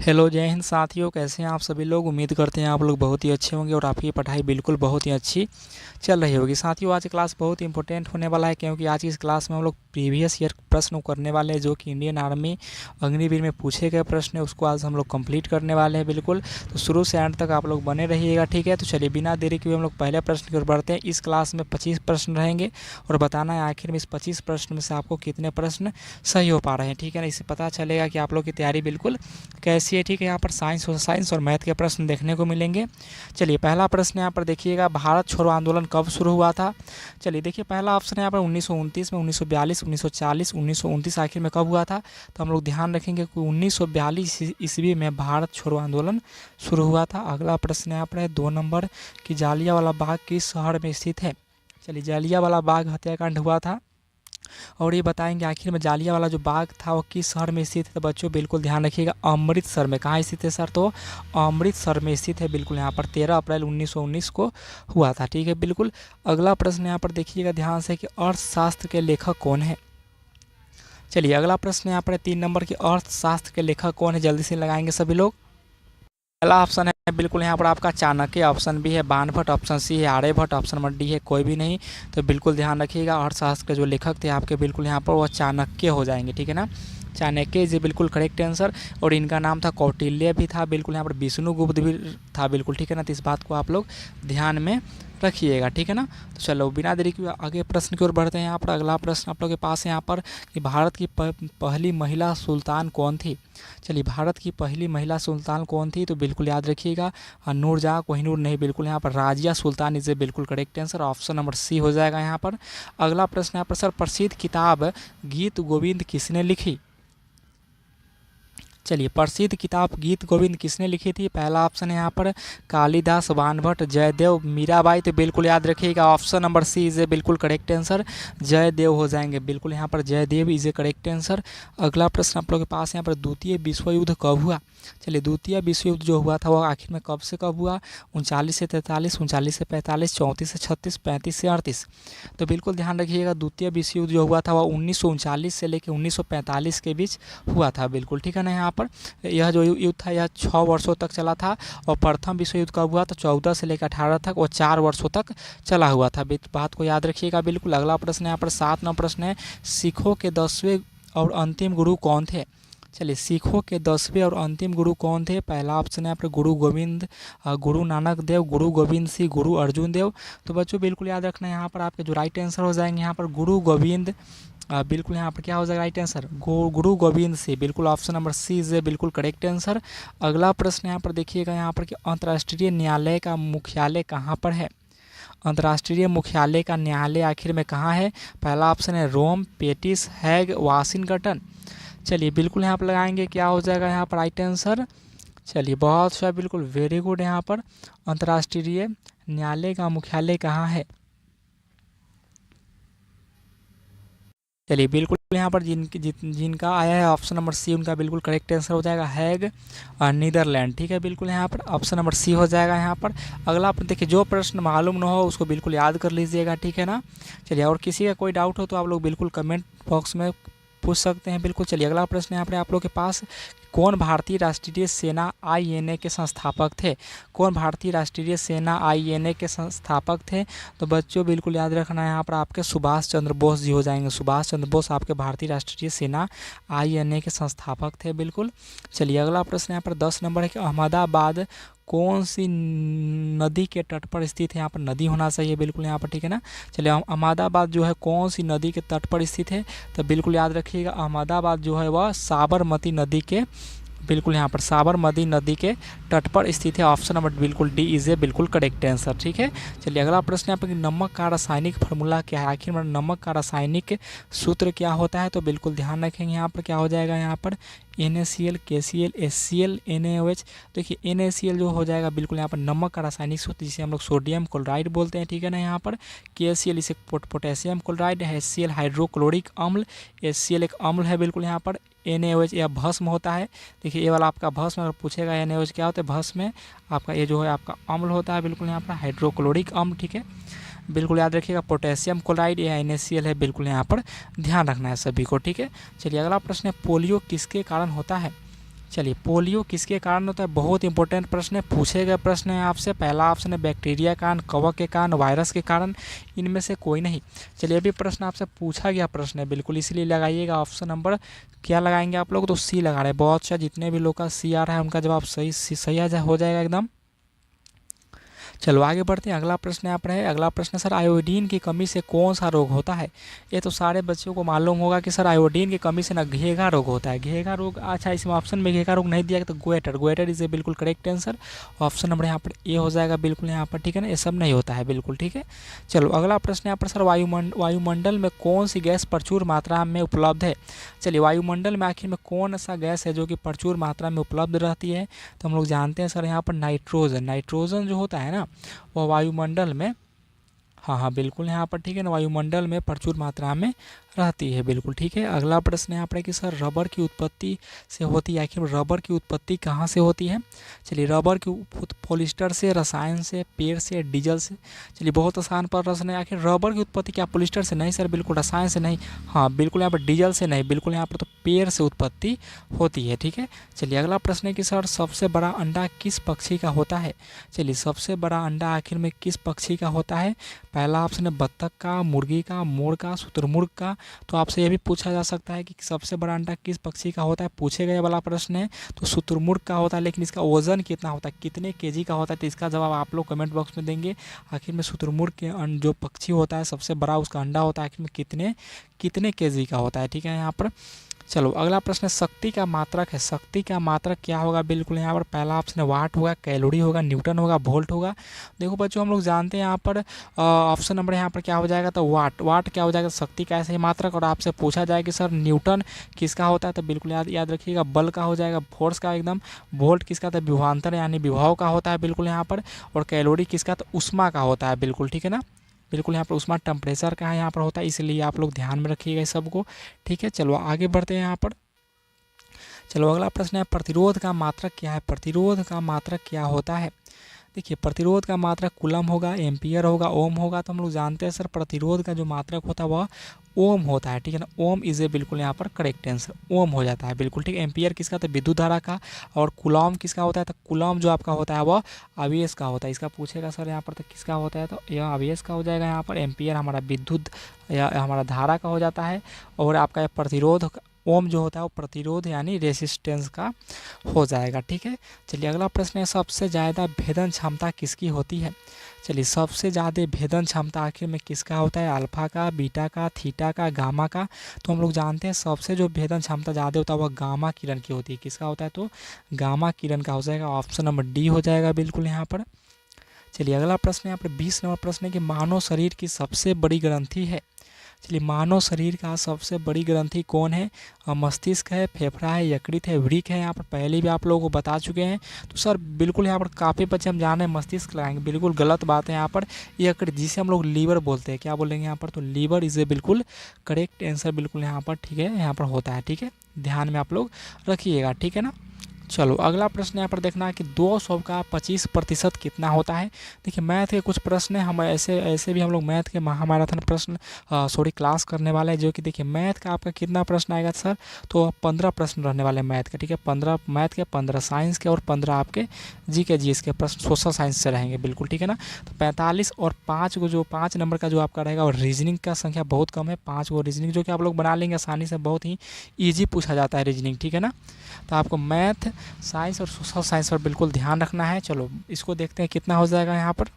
Hello, जय हिंद साथियों। कैसे हैं आप सभी लोग। उम्मीद करते हैं आप लोग बहुत ही अच्छे होंगे और आपकी पढ़ाई बिल्कुल बहुत ही अच्छी चल रही होगी। साथियों, आज की क्लास बहुत ही इंपॉर्टेंट होने वाला है, क्योंकि आज की इस क्लास में हम लोग प्रीवियस ईयर प्रश्न करने वाले हैं, जो कि इंडियन आर्मी अग्निवीर में पूछे गए प्रश्न है, उसको आज हम लोग कंप्लीट करने वाले हैं बिल्कुल। तो शुरू से एंड तक आप लोग बने रहिएगा, ठीक है। तो चलिए बिना देरी के हम लोग पहले प्रश्न की ओर बढ़ते हैं। इस क्लास में 25 प्रश्न रहेंगे और बताना है आखिर में इस 25 प्रश्न में से आपको कितने प्रश्न सही हो पा रहे हैं, ठीक है ना। इससे पता चलेगा कि आप लोग की तैयारी बिल्कुल कैसी है, ठीक है। यहाँ पर साइंस और मैथ के प्रश्न देखने को मिलेंगे। चलिए पहला प्रश्न यहाँ पर देखिएगा, भारत छोड़ो आंदोलन कब शुरू हुआ था। चलिए देखिए, पहला ऑप्शन है यहाँ पर 1929 में, 1942, 1940, 1929 आखिर में कब हुआ था। तो हम लोग ध्यान रखेंगे कि 1942 ईस्वी में भारत छोड़ो आंदोलन शुरू हुआ था। अगला प्रश्न यहाँ पर है 2 नंबर कि जालियांवाला बाग किस शहर में स्थित है। चलिए, जालियांवाला बाग हत्याकांड हुआ था और ये बताएंगे आखिर में जालियांवाला जो बाग था वो किस शहर में स्थित है। तो बच्चों बिल्कुल ध्यान रखिएगा, अमृतसर में। कहाँ स्थित है सर, तो अमृतसर में स्थित है बिल्कुल। यहाँ पर 13 अप्रैल 1919 को हुआ था, ठीक है बिल्कुल। अगला प्रश्न यहाँ पर देखिएगा ध्यान से कि अर्थशास्त्र के लेखक कौन है। चलिए अगला प्रश्न यहाँ पर 3 नंबर की अर्थशास्त्र के लेखक कौन है, जल्दी से लगाएंगे सभी लोग। पहला ऑप्शन है बिल्कुल यहाँ पर आपका चाणक्य, ऑप्शन बी है बाणभट्ट, ऑप्शन सी है आर्यभट्ट, ऑप्शन नंबर डी है कोई भी नहीं। तो बिल्कुल ध्यान रखिएगा, अर्थशास्त्र के जो लेखक थे आपके बिल्कुल यहाँ पर वो चाणक्य हो जाएंगे, ठीक है ना। चाणक्य इज बिल्कुल करेक्ट आंसर। और इनका नाम था कौटिल्य भी था बिल्कुल, यहाँ पर विष्णुगुप्त भी था बिल्कुल, ठीक है ना। तो इस बात को आप लोग ध्यान में रखिएगा, ठीक है ना। तो चलो बिना देरी के आगे प्रश्न की ओर बढ़ते हैं। यहाँ पर अगला प्रश्न आप लोग के पास है यहाँ पर कि भारत की पहली महिला सुल्तान कौन थी। चलिए, भारत की पहली महिला सुल्तान कौन थी, तो बिल्कुल याद रखिएगा नूरजहाँ कोहिनूर नहीं, बिल्कुल यहाँ पर राजिया सुल्तान इज बिल्कुल correct answer. Option number C हो जाएगा यहाँ पर। अगला प्रश्न यहाँ पर सर, प्रसिद्ध किताब गीत गोविंद किसने लिखी। चलिए, प्रसिद्ध किताब गीत गोविंद किसने लिखी थी। पहला ऑप्शन है यहाँ पर कालिदास, बाणभट्ट, जयदेव, मीराबाई। तो बिल्कुल याद रखिएगा option number C is a बिल्कुल करेक्ट आंसर, जयदेव हो जाएंगे बिल्कुल, यहाँ पर Jaydev is a correct answer. अगला प्रश्न आप लोग के पास यहाँ पर द्वितीय विश्व युद्ध कब हुआ। चलिए, द्वितीय विश्व युद्ध जो हुआ था वो आखिर में कब से कब हुआ। 39 से 43, 39 से 45, 34 से 36, 35 से 38। तो बिल्कुल ध्यान रखिएगा, द्वितीय विश्व युद्ध जो हुआ था वह 1939 से लेकर 1945 के बीच हुआ था बिल्कुल, ठीक है ना। यहाँ पर यह जो युद्ध था यह 6 वर्षों तक चला था। और प्रथम विश्व युद्ध कब हुआ, तो 14 से लेकर 18 तक और 4 वर्षों तक चला हुआ था। बात को याद रखिएगा बिल्कुल। अगला प्रश्न यहाँ पर 7 नंबर प्रश्न है, सिखों के 10वें और अंतिम गुरु कौन थे। चलिए, सिखों के 10वें और अंतिम गुरु कौन थे। पहला ऑप्शन है यहाँ पर गुरु गोविंद, गुरु नानक देव, गुरु गोविंद सिंह, गुरु अर्जुन देव। तो बच्चों बिल्कुल याद रखना है, यहाँ पर आपके जो राइट आंसर हो जाएंगे यहाँ पर गुरु गोविंद, बिल्कुल यहाँ पर क्या हो जाएगा राइट आंसर गुरु गोविंद सिंह, बिल्कुल ऑप्शन नंबर सी इज बिल्कुल करेक्ट आंसर। अगला प्रश्न यहाँ पर देखिएगा यहाँ पर कि अंतर्राष्ट्रीय न्यायालय का मुख्यालय कहाँ पर है। अंतर्राष्ट्रीय मुख्यालय का न्यायालय आखिर में कहाँ है। पहला ऑप्शन है रोम, पेटिस, हैग, वाशिंगटन। चलिए बिल्कुल यहाँ पर लगाएंगे, क्या हो जाएगा यहाँ पर राइट आंसर। चलिए बहुत अच्छा, बिल्कुल वेरी गुड। यहाँ पर अंतर्राष्ट्रीय न्यायालय का मुख्यालय कहाँ है। चलिए बिल्कुल यहाँ पर जिनका आया है ऑप्शन नंबर सी, उनका बिल्कुल करेक्ट आंसर हो जाएगा हैग, नीदरलैंड, ठीक है बिल्कुल। यहाँ पर ऑप्शन नंबर सी हो जाएगा यहाँ पर। अगला पर देखिए, जो प्रश्न मालूम ना हो उसको बिल्कुल याद कर लीजिएगा, ठीक है ना। चलिए, और किसी का कोई डाउट हो तो आप लोग बिल्कुल कमेंट बॉक्स में पूछ सकते हैं बिल्कुल। चलिए अगला प्रश्न यहाँ पर आप लोग के पास, कौन भारतीय राष्ट्रीय सेना आईएनए के संस्थापक थे। कौन भारतीय राष्ट्रीय सेना आईएनए के संस्थापक थे। तो बच्चों बिल्कुल याद रखना है, यहाँ पर आपके सुभाष चंद्र बोस जी हो जाएंगे। सुभाष चंद्र बोस आपके भारतीय राष्ट्रीय सेना आईएनए के संस्थापक थे बिल्कुल। चलिए अगला प्रश्न यहाँ पर 10 नंबर है कि अहमदाबाद कौन सी नदी के तट पर स्थित है। यहाँ पर नदी होना चाहिए बिल्कुल यहाँ पर, ठीक है ना। चलिए, अहमदाबाद जो है कौन सी नदी के तट पर स्थित है। तो बिल्कुल याद रखिएगा, अहमदाबाद जो है वह साबरमती नदी के बिल्कुल यहाँ पर साबरमती नदी के तट पर स्थित है। ऑप्शन नंबर बिल्कुल डी इज ए बिल्कुल करेक्ट आंसर, ठीक है। चलिए अगला प्रश्न यहाँ पर नमक का रासायनिक फार्मूला क्या है। आखिर में नमक का रासायनिक सूत्र क्या होता है। तो बिल्कुल ध्यान रखेंगे, यहाँ पर क्या हो जाएगा यहाँ पर NaCl, KCl, HCl, NaOH। देखिए NaCl जो हो जाएगा बिल्कुल यहाँ पर नमक का रासायनिक सूत्र, जिसे हम लोग सोडियम क्लोराइड बोलते हैं, ठीक है ना। यहाँ पर KCl इसे पोटेशियम क्लोराइड, HCl हाइड्रोक्लोरिक अम्ल, HCl एक अम्ल है बिल्कुल यहाँ पर। NaOH यह भस्म होता है। देखिए ये वाला आपका भस्म, अगर पूछेगा NaOH क्या होता है, भस्म में आपका ये जो है आपका अम्ल होता है बिल्कुल यहाँ पर हाइड्रोक्लोरिक अम्ल, ठीक है। बिल्कुल याद रखिएगा, पोटेशियम क्लोराइड या NaCl है बिल्कुल यहाँ पर, ध्यान रखना है सभी को, ठीक है। चलिए अगला प्रश्न है, पोलियो किसके कारण होता है। चलिए, पोलियो किसके कारण होता है, बहुत इंपॉर्टेंट प्रश्न है, पूछे गए प्रश्न है आपसे। पहला ऑप्शन है बैक्टीरिया के कारण, कवक के कारण, वायरस के कारण, इनमें से कोई नहीं। चलिए, अभी प्रश्न आपसे पूछा गया प्रश्न है बिल्कुल, इसलिए लगाइएगा ऑप्शन नंबर क्या लगाएंगे आप लोग, तो सी लगा रहे हैं। बहुत अच्छा, जितने भी लोग का सी आ रहा है उनका जवाब सही सही हो जाएगा एकदम। चलो आगे बढ़ते हैं, अगला प्रश्न यहाँ पर है। अगला प्रश्न सर, आयोडीन की कमी से कौन सा रोग होता है। ये तो सारे बच्चों को मालूम होगा कि सर आयोडीन की कमी से ना घेगा रोग होता है। घेगा रोग, अच्छा इसमें ऑप्शन में घेगा रोग नहीं दिया तो गोएटर, गोएटर इज ए बिल्कुल करेक्ट आंसर। ऑप्शन नंबर यहाँ पर ए हो जाएगा बिल्कुल यहाँ पर, ठीक है ना, ये सब नहीं होता है बिल्कुल, ठीक है। चलो अगला प्रश्न यहाँ पर सर, वायुमंडल में कौन सी गैस प्रचुर मात्रा में उपलब्ध है। चलिए, वायुमंडल में आखिर में कौन सा गैस है जो कि प्रचुर मात्रा में उपलब्ध रहती है, तो हम लोग जानते हैं सर यहाँ पर नाइट्रोजन। नाइट्रोजन जो होता है ना, वह वायुमंडल में, हाँ बिल्कुल यहाँ पर, ठीक है ना, वायुमंडल में प्रचुर मात्रा में रहती है बिल्कुल, ठीक है। अगला प्रश्न यहाँ पर है कि सर रबर की उत्पत्ति से होती है, आखिर रबर की उत्पत्ति कहाँ से होती है। चलिए, रबर की पॉलिस्टर से, रसायन से, पेड़ से, डीजल से। चलिए, बहुत आसान प्रश्न है। आखिर रबर की उत्पत्ति क्या पॉलिस्टर से, नहीं सर बिल्कुल, रसायन से नहीं, हाँ बिल्कुल यहाँ पर डीजल से नहीं, बिल्कुल यहाँ पर तो पेड़ से उत्पत्ति होती है, ठीक है। चलिए, अगला प्रश्न है कि सर सबसे बड़ा अंडा किस पक्षी का होता है। चलिए, सबसे बड़ा अंडा आखिर में किस पक्षी का होता है। पहला ऑप्शन है बत्तख का, मुर्गी का, मोर का, शुतुरमुर्ग का। तो आपसे यह भी पूछा जा सकता है कि सबसे बड़ा अंडा किस पक्षी का होता है, पूछे गए वाला प्रश्न है, तो शुतुरमुर्ग का होता है। लेकिन इसका वजन कितना होता है, कितने केजी का होता है, तो इसका जवाब आप लोग कमेंट बॉक्स में देंगे। आखिर में शुतुरमुर्ग के जो पक्षी होता है सबसे बड़ा, उसका अंडा होता है आखिर में कितने केजी का होता है, ठीक है यहाँ पर। चलो अगला प्रश्न, शक्ति का मात्रक है। शक्ति का मात्रक क्या होगा, बिल्कुल यहाँ पर पहला ऑप्शन है वाट होगा, कैलोरी होगा, न्यूटन होगा, वोल्ट होगा। देखो बच्चों, हम लोग जानते हैं यहाँ पर ऑप्शन नंबर यहाँ पर क्या हो जाएगा, तो वाट। वाट क्या हो जाएगा, शक्ति का ऐसे ही मात्रक। और आपसे पूछा जाए कि सर न्यूटन किसका होता है, तो बिल्कुल याद रखिएगा बल का हो जाएगा, फोर्स का एकदम। वोल्ट किसका, तो विभवांतर यानी विभव का होता है बिल्कुल यहाँ पर। और कैलोरी किसका, तो ऊष्मा का होता है बिल्कुल, ठीक है ना। बिल्कुल यहाँ पर ऊष्मा टेम्परेचर का यहाँ पर होता है, इसलिए आप लोग ध्यान में रखिएगा इस सबको, ठीक है। चलो आगे बढ़ते हैं यहाँ पर। चलो अगला प्रश्न है, प्रतिरोध का मात्रक क्या है। प्रतिरोध का मात्रक क्या होता है। देखिए, प्रतिरोध का मात्रक कूलम होगा, एम्पियर होगा, ओम होगा। तो हम लोग जानते हैं सर प्रतिरोध का जो मात्रक होता है वह ओम होता है, ठीक है ना। ओम इज ए बिल्कुल यहाँ पर करेक्ट आंसर, ओम हो जाता है बिल्कुल, ठीक है। एम्पियर किसका, तो विद्युत धारा का। और कूलम किसका होता है, तो कूलम जो आपका होता है वह आवेश का होता है। इसका पूछेगा सर यहाँ पर, तो किसका होता है, तो यह आवेश का हो जाएगा यहाँ पर। एम्पियर हमारा विद्युत या हमारा धारा का हो जाता है। और आपका प्रतिरोध ओम जो होता है वो प्रतिरोध यानी रेसिस्टेंस का हो जाएगा, ठीक है। चलिए अगला प्रश्न है, सबसे ज़्यादा भेदन क्षमता किसकी होती है। चलिए, सबसे ज़्यादा भेदन क्षमता आखिर में किसका होता है, अल्फा का, बीटा का, थीटा का, गामा का। तो हम लोग जानते हैं सबसे जो भेदन क्षमता ज़्यादा होता है वह गामा किरण की होती है। किसका होता है, तो गामा किरण का हो जाएगा। ऑप्शन नंबर डी हो जाएगा बिल्कुल यहाँ पर। चलिए अगला प्रश्न यहाँ पर 20 नंबर प्रश्न है कि मानव शरीर की सबसे बड़ी ग्रंथि है। चलिए, मानव शरीर का सबसे बड़ी ग्रंथि कौन है। मस्तिष्क है, फेफड़ा है, यकृत है, वृक्क है। यहाँ पर पहले भी आप लोगों को बता चुके हैं। तो सर बिल्कुल यहाँ पर काफ़ी बच्चे हम जान रहे हैं मस्तिष्क लगाएंगे, बिल्कुल गलत बात है यहाँ पर। यकृत जिसे हम लोग लीवर बोलते हैं, क्या बोलेंगे यहाँ पर, तो लीवर इज ए बिल्कुल करेक्ट आंसर बिल्कुल यहाँ पर, ठीक है, यहाँ पर होता है, ठीक है। ध्यान में आप लोग रखिएगा, ठीक है ना। चलो अगला प्रश्न यहाँ पर देखना है कि 200 का 25% कितना होता है। देखिए, मैथ के कुछ प्रश्न हम ऐसे भी हम लोग मैथ के महामाराथन प्रश्न क्लास करने वाले हैं, जो कि देखिए मैथ का आपका कितना प्रश्न आएगा सर, तो 15 प्रश्न रहने वाले हैं मैथ के, ठीक है। 15 मैथ के, 15 साइंस के और 15 आपके जीएस के प्रश्न सोशल साइंस से रहेंगे बिल्कुल, ठीक है ना। तो 45 और 5 को जो 5 नंबर का जो आपका रहेगा, और रीजनिंग का संख्या बहुत कम है, 5 को रीजनिंग जो कि आप लोग बना लेंगे आसानी से, बहुत ही ईजी पूछा जाता है रीजनिंग, ठीक है ना। तो आपको मैथ, साइंस और सोशल साइंस पर बिल्कुल ध्यान रखना है। चलो इसको देखते हैं कितना हो जाएगा यहाँ पर।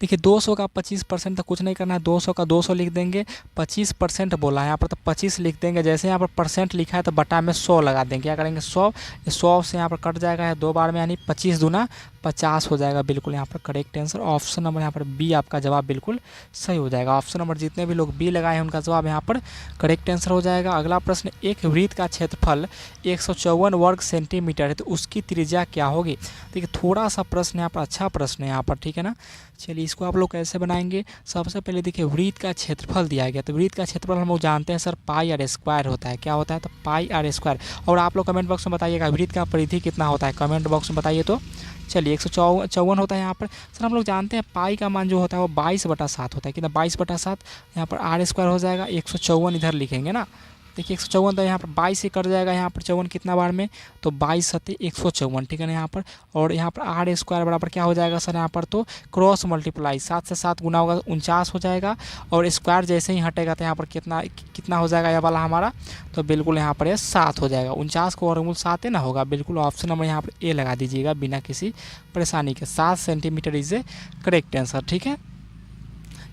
देखिए, 200 का 25% तक कुछ नहीं करना है, 200 का 200 लिख देंगे। 25% बोला है यहाँ पर, तो 25 लिख देंगे। जैसे यहाँ पर परसेंट लिखा है तो बटा में 100 लगा देंगे। क्या करेंगे, 100 से यहाँ पर कट जाएगा है 2 बार में, यानी 25 दूना 50 हो जाएगा बिल्कुल यहाँ पर करेक्ट आंसर। ऑप्शन नंबर यहाँ पर बी आपका जवाब बिल्कुल सही हो जाएगा। ऑप्शन नंबर जितने भी लोग बी लगाए हैं उनका जवाब यहाँ पर करेक्ट आंसर हो जाएगा। अगला प्रश्न, एक वृत्त का क्षेत्रफल 154 वर्ग सेंटीमीटर है, तो उसकी त्रिज्या क्या होगी। देखिए, थोड़ा सा प्रश्न यहाँ पर अच्छा प्रश्न है यहाँ पर, ठीक है ना। चलिए इसको आप लोग कैसे बनाएंगे। सबसे पहले देखिए, वृत्त का क्षेत्रफल दिया गया, तो वृत्त का क्षेत्रफल हम लोग जानते हैं सर पाई आर स्क्वायर होता है। क्या होता है, तो पाई आर स्क्वायर। और आप लोग कमेंट बॉक्स में बताइएगा वृत्त का परिधि कितना होता है, कमेंट बॉक्स में बताइए। तो चलिए 154 होता है यहाँ पर। सर हम लोग जानते हैं पाई का मान जो होता है वो 22/7 होता है, कितना 22/7। यहाँ पर आर स्क्वायर हो जाएगा, 154 इधर लिखेंगे ना। देखिए 154 तो यहाँ पर 22 से कट जाएगा, यहाँ पर 54 कितना बार में, तो 22 सत्ते 154, ठीक है ना यहाँ पर। और यहाँ पर आर स्क्वायर बराबर क्या हो जाएगा सर यहाँ पर, तो क्रॉस मल्टीप्लाई 7 से 7 गुना होगा 49 हो जाएगा। और स्क्वायर जैसे ही हटेगा तो यहाँ पर कितना कितना हो जाएगा यह वाला हमारा, तो बिल्कुल यहाँ पर यह 7 हो जाएगा। 49 को वर्गमूल 7 है ना होगा, बिल्कुल ऑप्शन नंबर यहाँ पर ए लगा दीजिएगा बिना किसी परेशानी के। 7 centimetre is a correct answer, ठीक है।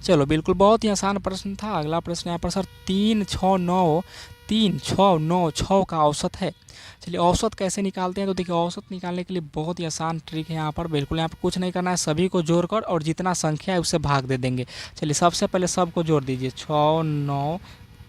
चलो बिल्कुल बहुत ही आसान प्रश्न था। अगला प्रश्न यहाँ पर सर 3, 6, 9 3, 6, 9 6 का औसत है। चलिए औसत कैसे निकालते हैं, तो देखिए औसत निकालने के लिए बहुत ही आसान ट्रिक है यहाँ पर। बिल्कुल यहाँ पर कुछ नहीं करना है, सभी को जोड़कर और जितना संख्या है उससे भाग दे देंगे। चलिए सबसे पहले सबको जोड़ दीजिए, 6, 9,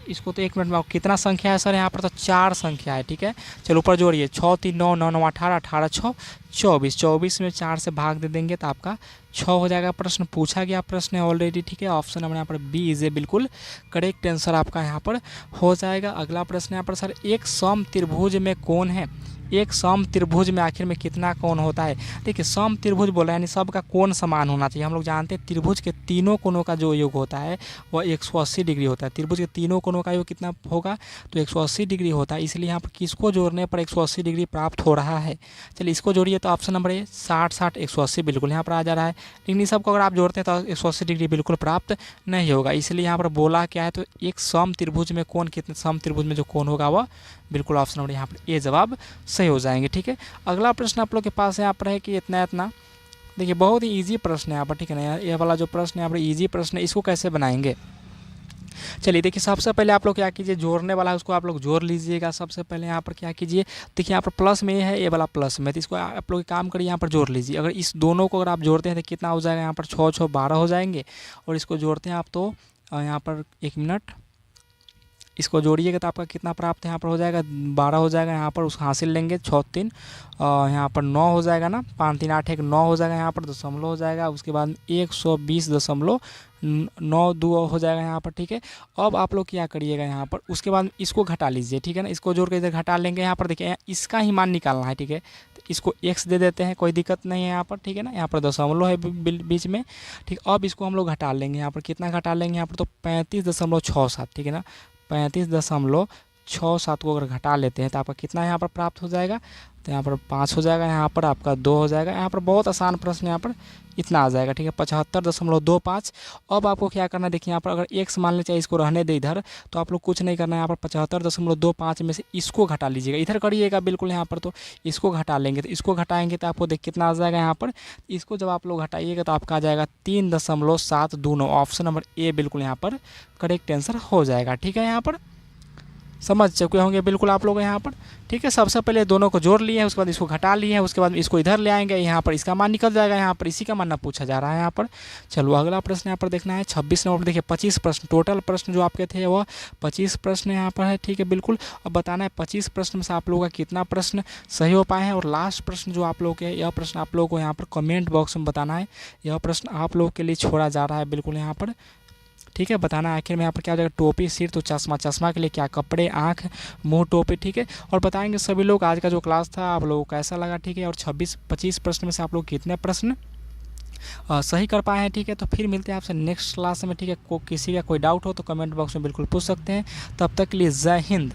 इसको तो 1 मिनट में। कितना संख्या है सर यहाँ पर, तो 4 संख्या है, ठीक है। चलो ऊपर जोड़िए, 6, 3, 9, 9, 9, 18, 18, 6, 24, 24 में 4 से भाग दे देंगे तो आपका 6 हो जाएगा। प्रश्न पूछा गया प्रश्न है ऑलरेडी, ठीक है। ऑप्शन नंबर यहाँ पर बी इज ए बिल्कुल करेक्ट आंसर आपका यहाँ पर हो जाएगा। अगला प्रश्न यहाँ पर सर एक सम त्रिभुज में कोण है। एक सम त्रिभुज में आखिर में कितना कोण होता है। देखिए सम त्रिभुज बोला यानी सबका कोण समान होना चाहिए। हम लोग जानते हैं त्रिभुज के तीनों कोणों का जो योग होता है वह 180 डिग्री होता है। त्रिभुज के तीनों कोणों का योग कितना होगा, तो 180 डिग्री होता है। इसलिए यहाँ पर किसको जोड़ने पर 180 डिग्री प्राप्त हो रहा है। चलिए इसको जोड़िए, तो ऑप्शन नंबर ए 60, 60, 180 बिल्कुल यहाँ पर आ जा रहा है। लेकिन इस सबको अगर आप जोड़ते हैं तो 180 डिग्री बिल्कुल प्राप्त नहीं होगा। इसलिए यहाँ पर बोला क्या है, तो एक सम त्रिभुज में कोण कितने, सम त्रिभुज में जो कोण होगा वह बिल्कुल ऑप्शन नंबर यहाँ पर ए जवाब सही हो जाएंगे, ठीक है। अगला प्रश्न आप लोग के पास है यहाँ पर है कि इतना इतना, देखिए बहुत ही इजी प्रश्न है यहाँ पर, ठीक है ना। ये वाला जो प्रश्न है यहाँ पर इजी प्रश्न है, इसको कैसे बनाएंगे। चलिए देखिए सबसे पहले आप लोग क्या कीजिए, जोड़ने वाला है उसको आप लोग जोड़ लीजिएगा। सबसे पहले यहाँ पर क्या कीजिए, देखिए यहाँ पर प्लस में है, ये वाला प्लस में, तो इसको आप लोग काम करिए यहाँ पर जोड़ लीजिए। अगर इस दोनों को अगर आप जोड़ते हैं तो कितना हो जाएगा, यहाँ पर 6, 6, 12 हो जाएंगे। और इसको जोड़ते हैं आप तो यहाँ पर 1 मिनट, इसको जोड़िएगा तो आपका कितना प्राप्त है, यहाँ पर हो जाएगा 12 हो जाएगा। यहाँ पर उसको हासिल लेंगे 6, 3, यहाँ पर 9 हो जाएगा ना, 5, 3, 8, 1, 9 हो जाएगा। यहाँ पर दशमलव हो जाएगा, उसके बाद 120.92 हो जाएगा यहाँ पर, ठीक है। अब आप लोग क्या करिएगा यहाँ पर, उसके बाद इसको घटा लीजिए, ठीक है ना। इसको जोड़ के इधर घटा लेंगे। यहाँ पर देखिए इसका ही मान निकालना है, ठीक है। तो इसको x दे देते हैं, कोई दिक्कत नहीं है यहाँ पर, ठीक है ना। यहाँ पर दशमलव है बीच में, ठीक। अब इसको हम लोग घटा लेंगे, यहाँ पर कितना घटा लेंगे, यहाँ पर तो 35.67, ठीक है ना। 35.67 को अगर घटा लेते हैं तो आपका कितना यहाँ पर प्राप्त हो जाएगा, तो यहाँ पर 5 हो जाएगा, यहाँ पर आपका 2 हो जाएगा। यहाँ पर बहुत आसान प्रश्न यहाँ पर इतना आ जाएगा, ठीक है, 75.25। अब आपको क्या करना है, देखिए यहाँ पर अगर x मान लें, चाहे इसको रहने दे इधर, तो आप लोग कुछ नहीं करना है। यहाँ पर 75.25 में से इसको घटा लीजिएगा, इधर करिएगा बिल्कुल यहाँ पर, तो इसको घटा लेंगे। तो इसको घटाएंगे तो आपको देख कितना आ जाएगा यहाँ पर, इसको जब आप लोग घटाइएगा तो आपका आ जाएगा 3.729। ऑप्शन नंबर ए बिल्कुल यहाँ पर करेक्ट आंसर हो जाएगा, ठीक है। यहाँ पर समझ चुके होंगे बिल्कुल आप लोग यहाँ पर, ठीक है। सबसे पहले दोनों को जोड़ लिए हैं, उसके बाद इसको घटा लिए हैं, उसके बाद इसको इधर ले आएंगे, यहाँ पर इसका मान निकल जाएगा। यहाँ पर इसी का मान ना पूछा जा रहा है यहाँ पर। चलो अगला प्रश्न यहाँ पर देखना है 26 नंबर पर। देखिए 25 प्रश्न टोटल प्रश्न जो आपके थे वह 25 प्रश्न यहाँ पर है, ठीक है बिल्कुल। अब बताना है 25 प्रश्न में से आप लोगों का कितना प्रश्न सही हो पाए हैं। और लास्ट प्रश्न जो आप लोग के, यह प्रश्न आप लोगों को यहाँ पर कमेंट बॉक्स में बताना है। यह प्रश्न आप लोग के लिए छोड़ा जा रहा है बिल्कुल यहाँ पर, ठीक है। बताना आखिर में यहाँ पर क्या हो जाएगा, टोपी, सिर तो चश्मा, चश्मा के लिए क्या, कपड़े, आँख, मुंह, टोपी, ठीक है। और बताएंगे सभी लोग आज का जो क्लास था आप लोगों को कैसा लगा, ठीक है। और 25 प्रश्न में से आप लोग कितने प्रश्न सही कर पाए हैं, ठीक है। तो फिर मिलते हैं आपसे नेक्स्ट क्लास में, ठीक है। किसी का कोई डाउट हो तो कमेंट बॉक्स में बिल्कुल पूछ सकते हैं। तब तक के लिए जय हिंद।